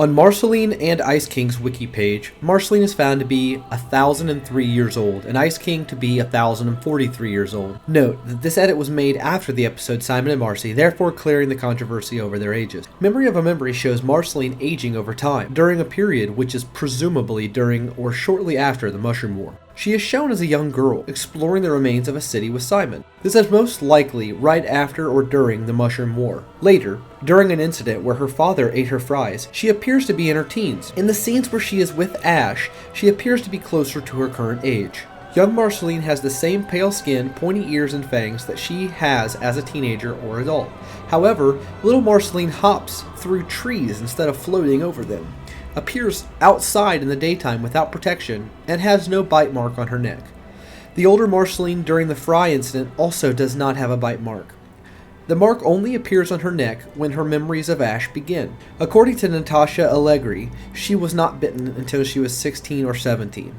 On Marceline and Ice King's wiki page, Marceline is found to be 1,003 years old, and Ice King to be 1,043 years old. Note that this edit was made after the episode Simon and Marcy, therefore clearing the controversy over their ages. Memory of a Memory shows Marceline aging over time, during a period which is presumably during or shortly after the Mushroom War. She is shown as a young girl, exploring the remains of a city with Simon. This is most likely right after or during the Mushroom War. Later, during an incident where her father ate her fries, she appears to be in her teens. In the scenes where she is with Ash, she appears to be closer to her current age. Young Marceline has the same pale skin, pointy ears, and fangs that she has as a teenager or adult. However, little Marceline hops through trees instead of floating over them, appears outside in the daytime without protection, and has no bite mark on her neck. The older Marceline during the Fry incident also does not have a bite mark. The mark only appears on her neck when her memories of Ash begin. According to Natasha Allegri, she was not bitten until she was 16 or 17.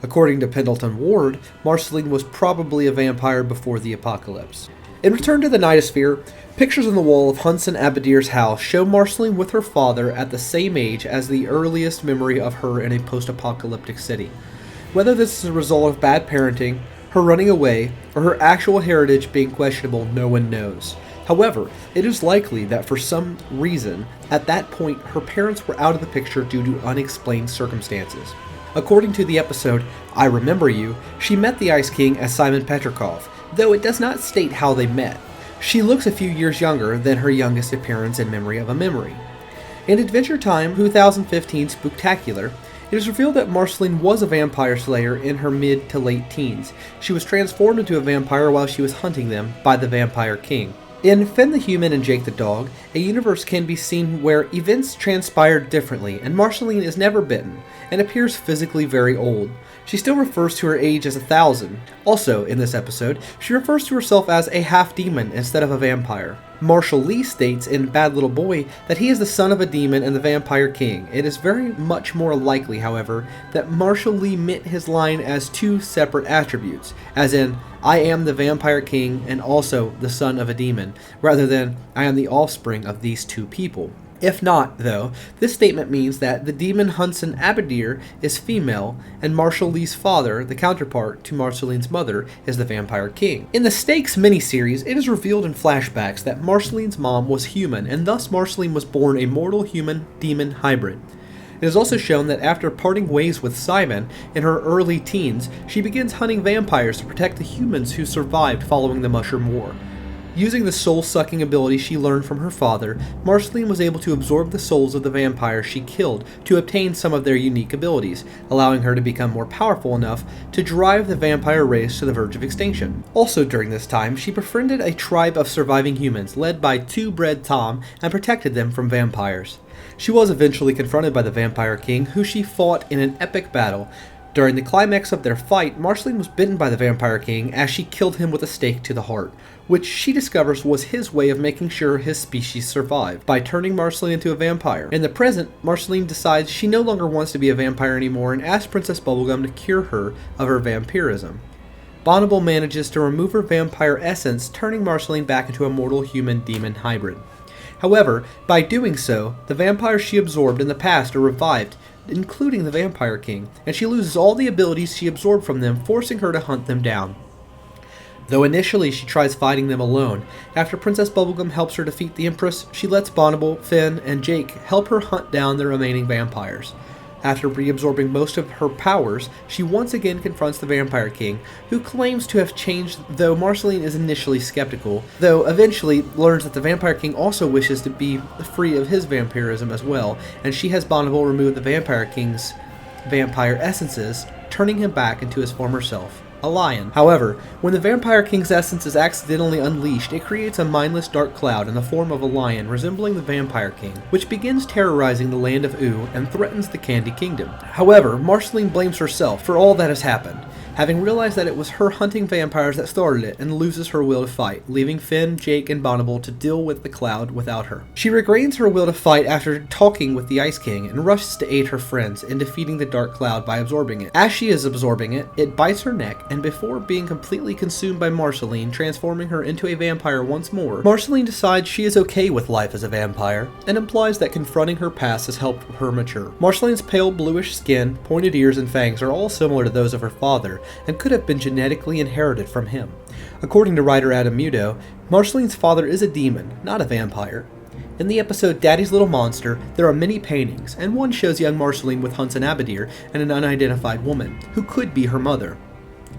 According to Pendleton Ward, Marceline was probably a vampire before the apocalypse. In Return to the Nightosphere, pictures on the wall of Hunson Abadir's house show Marceline with her father at the same age as the earliest memory of her in a post-apocalyptic city. Whether this is a result of bad parenting, her running away, or her actual heritage being questionable, no one knows. However, it is likely that for some reason, at that point, her parents were out of the picture due to unexplained circumstances. According to the episode I Remember You, she met the Ice King as Simon Petrikov, though it does not state how they met. She looks a few years younger than her youngest appearance in Memory of a Memory. In Adventure Time 2015 Spooktacular, it is revealed that Marceline was a vampire slayer in her mid to late teens. She was transformed into a vampire while she was hunting them by the Vampire King. In Finn the Human and Jake the Dog, a universe can be seen where events transpired differently, and Marceline is never bitten, and appears physically very old. She still refers to her age as 1,000. Also, in this episode, she refers to herself as a half-demon instead of a vampire. Marshall Lee states in Bad Little Boy that he is the son of a demon and the Vampire King. It is very much more likely, however, that Marshall Lee meant his line as two separate attributes, as in, I am the Vampire King and also the son of a demon, rather than, I am the offspring of these two people. If not, though, this statement means that the demon Hunson Abadir is female, and Marshall Lee's father, the counterpart to Marceline's mother, is the Vampire King. In the Stakes miniseries, it is revealed in flashbacks that Marceline's mom was human, and thus Marceline was born a mortal human-demon hybrid. It is also shown that after parting ways with Simon in her early teens, she begins hunting vampires to protect the humans who survived following the Mushroom War. Using the soul-sucking ability she learned from her father, Marceline was able to absorb the souls of the vampires she killed to obtain some of their unique abilities, allowing her to become more powerful enough to drive the vampire race to the verge of extinction. Also during this time, she befriended a tribe of surviving humans led by Two Bread Tom and protected them from vampires. She was eventually confronted by the Vampire King, who she fought in an epic battle. During the climax of their fight, Marceline was bitten by the Vampire King as she killed him with a stake to the heart, which she discovers was his way of making sure his species survived, by turning Marceline into a vampire. In the present, Marceline decides she no longer wants to be a vampire anymore and asks Princess Bubblegum to cure her of her vampirism. Bonnibel manages to remove her vampire essence, turning Marceline back into a mortal human-demon hybrid. However, by doing so, the vampires she absorbed in the past are revived, including the Vampire King, and she loses all the abilities she absorbed from them, forcing her to hunt them down. Though initially she tries fighting them alone, after Princess Bubblegum helps her defeat the Empress, she lets Bonnibel, Finn, and Jake help her hunt down the remaining vampires. After reabsorbing most of her powers, she once again confronts the Vampire King, who claims to have changed, though Marceline is initially skeptical, though eventually learns that the Vampire King also wishes to be free of his vampirism as well, and she has Bonnibel remove the Vampire King's vampire essences, turning him back into his former self, a lion. However, when the Vampire King's essence is accidentally unleashed, it creates a mindless dark cloud in the form of a lion resembling the Vampire King, which begins terrorizing the land of Oo and threatens the Candy Kingdom. However, Marceline blames herself for all that has happened. having realized that it was her hunting vampires that started it, and loses her will to fight, leaving Finn, Jake, and Bonnibel to deal with the cloud without her. She regains her will to fight after talking with the Ice King, and rushes to aid her friends in defeating the dark cloud by absorbing it. As she is absorbing it, it bites her neck, and before being completely consumed by Marceline, transforming her into a vampire once more, Marceline decides she is okay with life as a vampire, and implies that confronting her past has helped her mature. Marceline's pale bluish skin, pointed ears, and fangs are all similar to those of her father, and could have been genetically inherited from him. According to writer Adam Muto, Marceline's father is a demon, not a vampire. In the episode Daddy's Little Monster, there are many paintings, and one shows young Marceline with Hunts and Abadir and an unidentified woman, who could be her mother.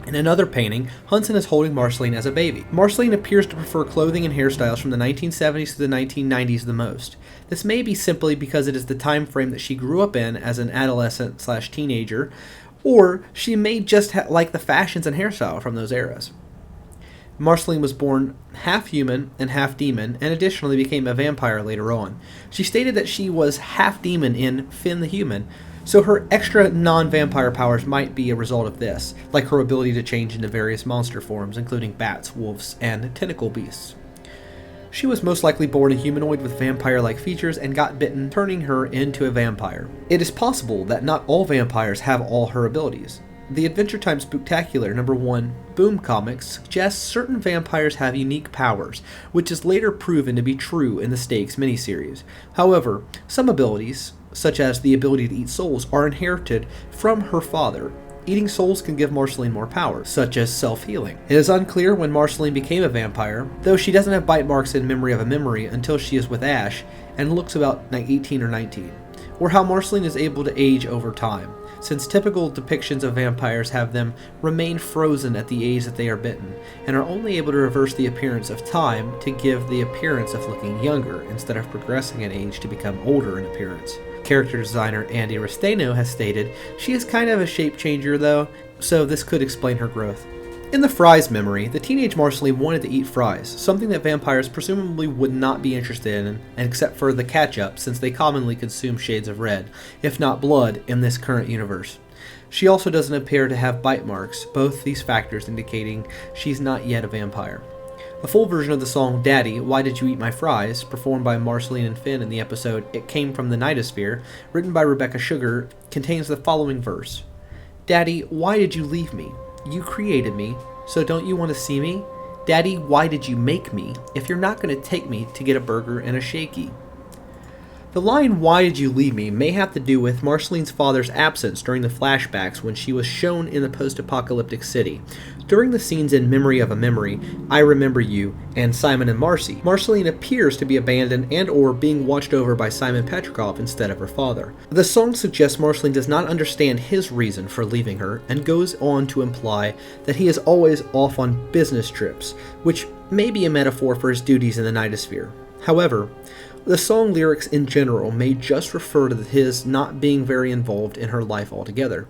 In another painting, Hunson is holding Marceline as a baby. Marceline appears to prefer clothing and hairstyles from the 1970s to the 1990s the most. This may be simply because it is the time frame that she grew up in as an adolescent/teenager, or she may just like the fashions and hairstyle from those eras. Marceline was born half human and half demon, and additionally became a vampire later on. She stated that she was half demon in Finn the Human, so her extra non-vampire powers might be a result of this, like her ability to change into various monster forms, including bats, wolves, and tentacle beasts. She was most likely born a humanoid with vampire-like features and got bitten, turning her into a vampire. It is possible that not all vampires have all her abilities. The Adventure Time Spooktacular #1 Boom Comics suggests certain vampires have unique powers, which is later proven to be true in the Stakes miniseries. However, some abilities, such as the ability to eat souls, are inherited from her father. Eating souls can give Marceline more power, such as self-healing. It is unclear when Marceline became a vampire, though she doesn't have bite marks in Memory of a Memory until she is with Ash and looks about 18 or 19, or how Marceline is able to age over time, since typical depictions of vampires have them remain frozen at the age that they are bitten, and are only able to reverse the appearance of time to give the appearance of looking younger, instead of progressing in age to become older in appearance. Character designer Andy Restaino has stated, she is kind of a shape changer though, so this could explain her growth. In the fries memory, the teenage Marceline wanted to eat fries, something that vampires presumably would not be interested in, except for the catch-up, since they commonly consume shades of red, if not blood, in this current universe. She also doesn't appear to have bite marks, both these factors indicating she's not yet a vampire. A full version of the song Daddy, Why Did You Eat My Fries, performed by Marceline and Finn in the episode It Came From the Nightosphere, written by Rebecca Sugar, contains the following verse. Daddy, why did you leave me? You created me, so don't you want to see me? Daddy, why did you make me if you're not going to take me to get a burger and a shakie? The line, why did you leave me, may have to do with Marceline's father's absence during the flashbacks when she was shown in the post-apocalyptic city. During the scenes in Memory of a Memory, I Remember You, and Simon and Marcy, Marceline appears to be abandoned and or being watched over by Simon Petrikov instead of her father. The song suggests Marceline does not understand his reason for leaving her, and goes on to imply that he is always off on business trips, which may be a metaphor for his duties in the Nightosphere. However, the song lyrics in general may just refer to his not being very involved in her life altogether.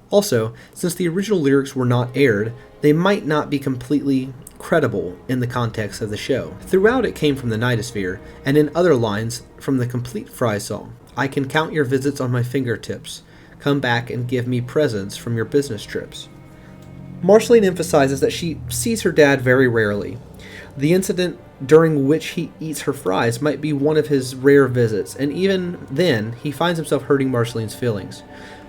Also, since the original lyrics were not aired, they might not be completely credible in the context of the show. Throughout it came from the Nightosphere, and in other lines from the complete Fry song. I can count your visits on my fingertips. Come back and give me presents from your business trips. Marceline emphasizes that she sees her dad very rarely. The incident during which he eats her fries might be one of his rare visits, and even then, he finds himself hurting Marceline's feelings.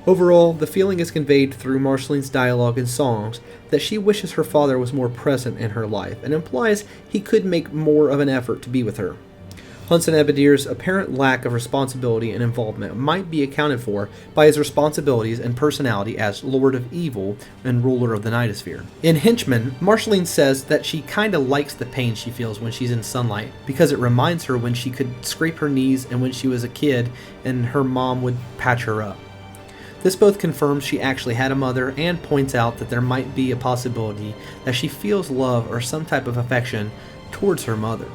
Overall, the feeling is conveyed through Marceline's dialogue and songs that she wishes her father was more present in her life, and implies he could make more of an effort to be with her. Hunts and Abadir's apparent lack of responsibility and involvement might be accounted for by his responsibilities and personality as Lord of Evil and ruler of the Nightosphere. In Henchman, Marceline says that she kinda likes the pain she feels when she's in sunlight, because it reminds her when she could scrape her knees and when she was a kid and her mom would patch her up. This both confirms she actually had a mother and points out that there might be a possibility that she feels love or some type of affection towards her mother.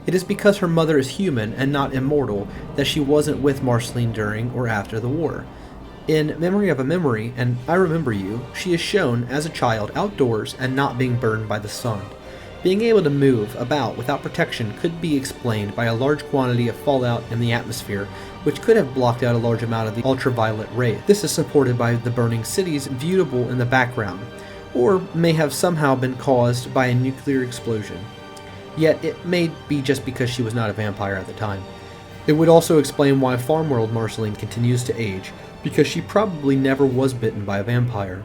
It is because her mother is human and not immortal that she wasn't with Marceline during or after the war. In Memory of a Memory and I Remember You, she is shown as a child outdoors and not being burned by the sun. Being able to move about without protection could be explained by a large quantity of fallout in the atmosphere, which could have blocked out a large amount of the ultraviolet rays. This is supported by the burning cities viewable in the background, or may have somehow been caused by a nuclear explosion. Yet it may be just because she was not a vampire at the time. It would also explain why Farm World Marceline continues to age, because she probably never was bitten by a vampire.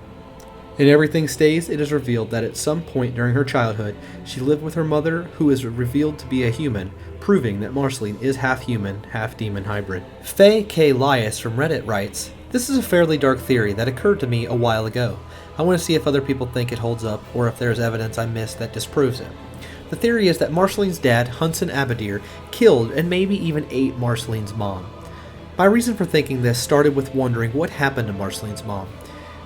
In Everything Stays, it is revealed that at some point during her childhood, she lived with her mother, who is revealed to be a human, proving that Marceline is half human, half demon hybrid. Faye K. Lias from Reddit writes, "This is a fairly dark theory that occurred to me a while ago. I want to see if other people think it holds up, or if there's evidence I missed that disproves it. The theory is that Marceline's dad, Hunson Abadir, killed and maybe even ate Marceline's mom. My reason for thinking this started with wondering what happened to Marceline's mom.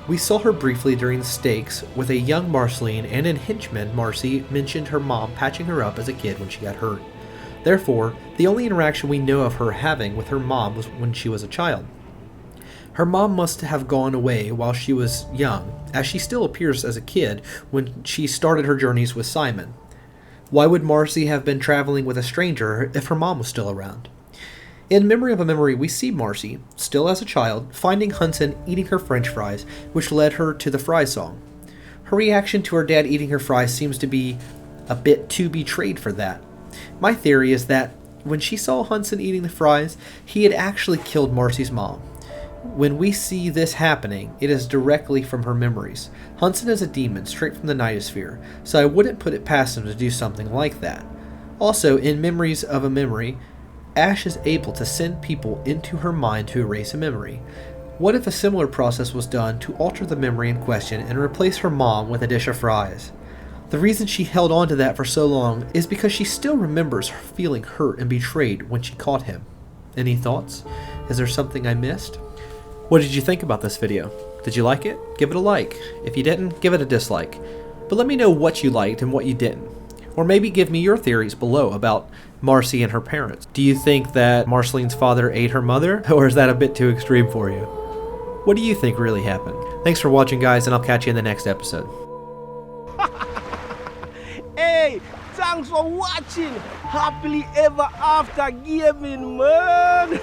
We saw her briefly during the stakes with a young Marceline, and in Henchman, Marcy mentioned her mom patching her up as a kid when she got hurt. Therefore, the only interaction we know of her having with her mom was when she was a child. Her mom must have gone away while she was young, as she still appears as a kid when she started her journeys with Simon. Why would Marcy have been traveling with a stranger if her mom was still around? In Memory of a Memory, we see Marcy, still as a child, finding Hunson eating her french fries, which led her to the fry song. Her reaction to her dad eating her fries seems to be a bit too betrayed for that. My theory is that when she saw Hunson eating the fries, he had actually killed Marcy's mom. When we see this happening, it is directly from her memories. Hunson is a demon straight from the Nightosphere, so I wouldn't put it past him to do something like that. Also, in Memories of a Memory, Ash is able to send people into her mind to erase a memory. What if a similar process was done to alter the memory in question and replace her mom with a dish of fries? The reason she held on to that for so long is because she still remembers feeling hurt and betrayed when she caught him. Any thoughts? Is there something I missed? What did you think about this video? Did you like it? Give it a like. If you didn't, give it a dislike. But let me know what you liked and what you didn't. Or maybe give me your theories below about Marcy and her parents. Do you think that Marceline's father ate her mother? Or is that a bit too extreme for you? What do you think really happened? Thanks for watching, guys, and I'll catch you in the next episode. Hey, thanks for watching. Happily ever after gaming, man.